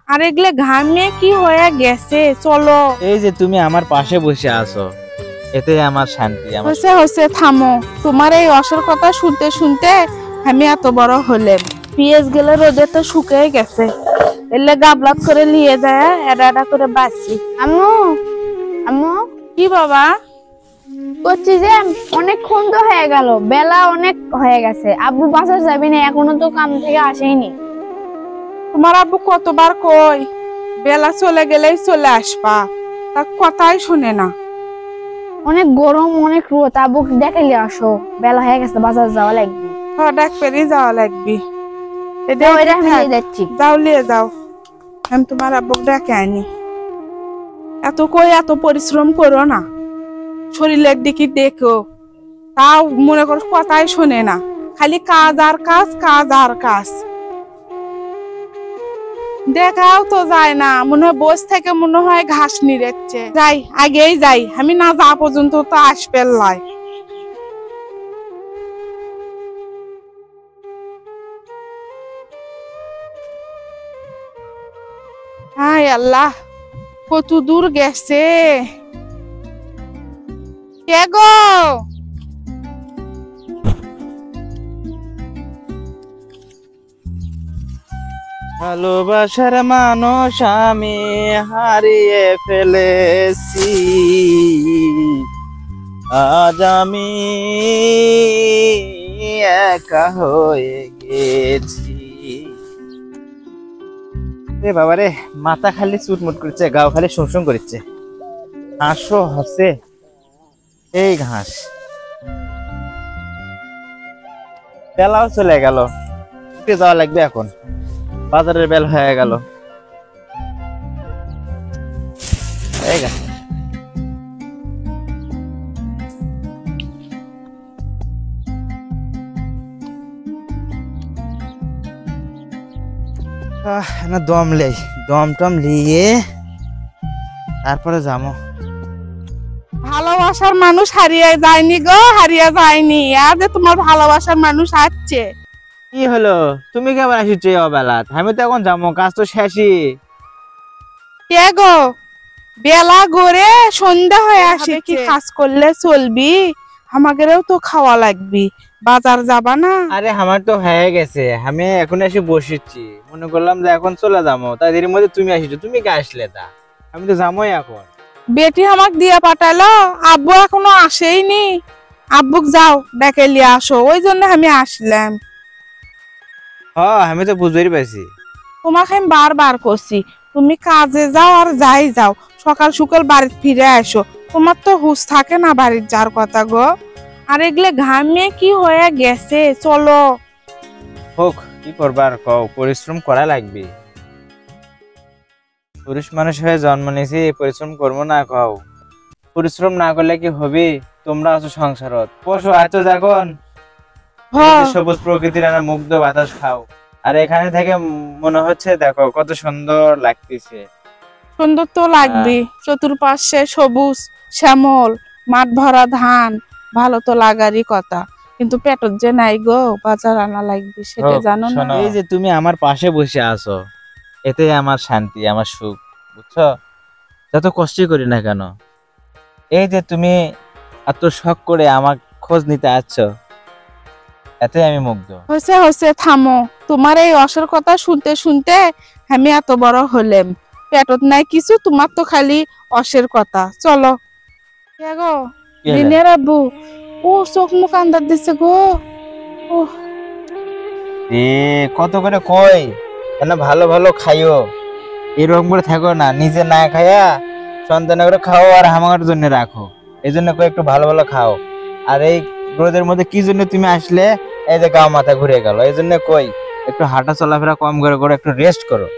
আর এগুলো ঘামে কি হয়ে গেছে। চলো, এই যে তুমি আমার পাশে বসে আছো, এতে আমার শান্তি। হচ্ছে হচ্ছে থামো। তোমার এই অসর কথা শুনতে শুনতে আমি এত বড় হলেম। পিঁয়াজ গেলে রোদে তো শুকিয়ে গেছে, এলে গাবলাত করে নিয়ে যায় এটা এটা করে বাঁচি। আম্মু, আম্মু কি বাবা? করছি যে অনেকক্ষণ তো হয়ে গেল, বেলা অনেক হয়ে গেছে। আব্বু বাজার যাবি না, এখনো তো কাম থেকে আসেনি। তোমার আব্বু কতবার কই বেলা চলে গেলেই চলে আসবা, তার কথাই শুনে না। অনেক গরম, অনেক রোদ। আব্বু দেখাইলে আসো, বেলা হয়ে গেছে, বাজার যাওয়া লাগবে। ডাক পেরিয়ে যাওয়া লাগবে। আমি নিয়ে যাচ্ছি। যাও লিয়ে যাও, আমি তোমার আব্বুক ডেকে আনি। এত কই এত পরিশ্রম করো না, শরীরের দিকে দেখো, তাও মনে করো কথাই শোনে না, খালি কাজ আর কাজ, কাজ আর কাজ। দেখাও তো যায় না, মনে হয় বস থেকে মনে হয় ঘাস নিড়েচ্ছে। যাই, আগেই যাই, আমি না যা পর্যন্ত তো আসবে লাই। হায় আল্লাহ, কত দূর গেছে। কে গো? ভালোবাসার মানুষ আমি হারিয়ে ফেলেছি, আজ আমি একা হয়ে গেছি। রে বাবা রে, মাথা খালি চুটমুট করছে, গাও খালি শুমশুম করছে। ঘাসও হচ্ছে, এই ঘাস। বেলাও চলে গেল, যাওয়া লাগবে এখন, বাজারের বেল হয়ে গেল। দম লেই, দম টম লিয়ে তারপরে যাবো। ভালোবাসার মানুষ হারিয়ে যায়নি গো, হারিয়ে যায়নি। আজ তোমার ভালোবাসার মানুষ আসছে। কি হলো, তুমি কেমন আসিছো অবেলা? আমি তো এখন যাবো, কাজ তো শেষই। কে গো? বেলা গড়ে সন্ধ্যা হয়ে আসে, কি কাজ করলে চলবি? আমাদেরও তো খাওয়া লাগবে, বাজার যাবা না? আরে আমার তো হয়ে গেছে, আমি এখন এসে বসেছি, মনে করলাম যে এখন চলে যাবো, তাই এর মধ্যে তুমি আসিছো। তুমি কে আসলে? তা আমি তো যাবোই এখন। বেটি আমাক দিয়ে পাঠালো, আব্বু এখনো আসেইনি। আব্বুক যাও ডেকে লিয়ে আসো, ওই জন্য আমি আসলাম। হ্যাঁ, আমি তো বুঝতেই পারছি। তোমাকে আমি বারবার করছি, তুমি কাজে যাও আর যাই যাও, সকাল সকাল বাড়িতে ফিরে আসো। তোমার তো হুঁশ থাকে না বাড়ির যার কথা গো। আর এগুলো ঘামে কি হয়ে গেছে। চলো, হোক, কি করবার কও, পরিশ্রম করা লাগবে। পুরুষ মানুষ হয়ে জন্ম নিয়েছি, পরিশ্রম করবো না কও? পরিশ্রম না করলে কি হবে? তোমরা আছো সংসারত, পশু আছো যখন, সবুজ প্রকৃতির একটা মুগ্ধ বাতাস খাও। আর এখানে থেকে মনে হচ্ছে দেখো কত সুন্দর লাগতেছে। সুন্দর তো লাগবে, চতুর্পাশে সবুজ শ্যামল, মাঠ ভরা ধান, ভালো তো লাগারই কথা। কিন্তু পেটত যে নাই গো, বাজার আনা লাগবে, সেটা জানো না? এই যে তুমি আমার পাশে বসে আছো, এতে আমার শান্তি, আমার সুখ, বুঝছো? যত কষ্টই করি না কেন, এই যে তুমি এত শখ করে আমার খোঁজ নিতে আসছো, এতে আমি মুগ্ধ। হচ্ছে হচ্ছে থামো। তোমার এই অসর কথা শুনতে শুনতে আমি এত বড় হলেম। পেটত নাই কিছু, তোমার তো খালি অসের কথা। চলো। কে গো? দিনের আব্বু। ও চোখ মুখ আন্দার দিছে গো। ও কত করে কই কেন, ভালো ভালো খাইও, এরকম করে থাকো না, নিজে না খাইয়া সন্তান করে খাও আর আমার জন্য রাখো। এই জন্য কই একটু ভালো ভালো খাও। আর এই রোদের মধ্যে কি জন্য তুমি আসলে? এই যে গাও মাথা ঘুরে গেল, এই জন্য কই একটু হাঁটা চলাফেরা কম করে করে একটু রেস্ট করো।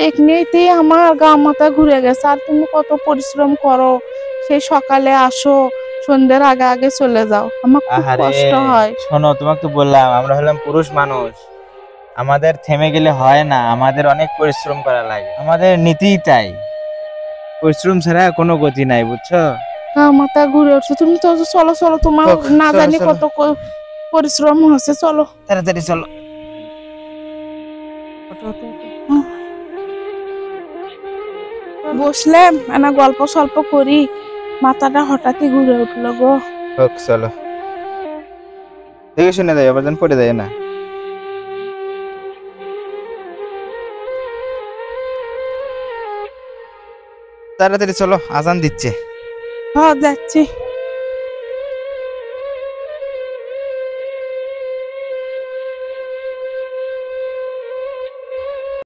এমনিতেই আমার গা মাথা ঘুরে গেছে, আর তুমি কত পরিশ্রম করো। সেই সকালে আসো, সন্ধ্যের আগে আগে চলে যাও, আমার খুব কষ্ট হয়। শোনো, তোমাকে তো বললাম আমরা হলাম পুরুষ মানুষ, আমাদের থেমে গেলে হয় না, আমাদের অনেক পরিশ্রম করা লাগে, আমাদের নীতিই তাই, পরিশ্রম ছাড়া কোনো গতি নাই, বুঝছো? গা মাথা ঘুরে উঠছে, তুমি তো চলো চলো, তোমার না জানি কত পরিশ্রম হচ্ছে। চলো তাড়াতাড়ি চলো। বসলাম না গল্প সল্প করি, মাথাটা হঠাৎই ঘুরে উঠলো গো। হোক চলো, দেখে শুনে যাই, আবার যেন পড়ে যায় না। তাড়াতাড়ি চলো, আজান দিচ্ছে। হ্যাঁ যাচ্ছি।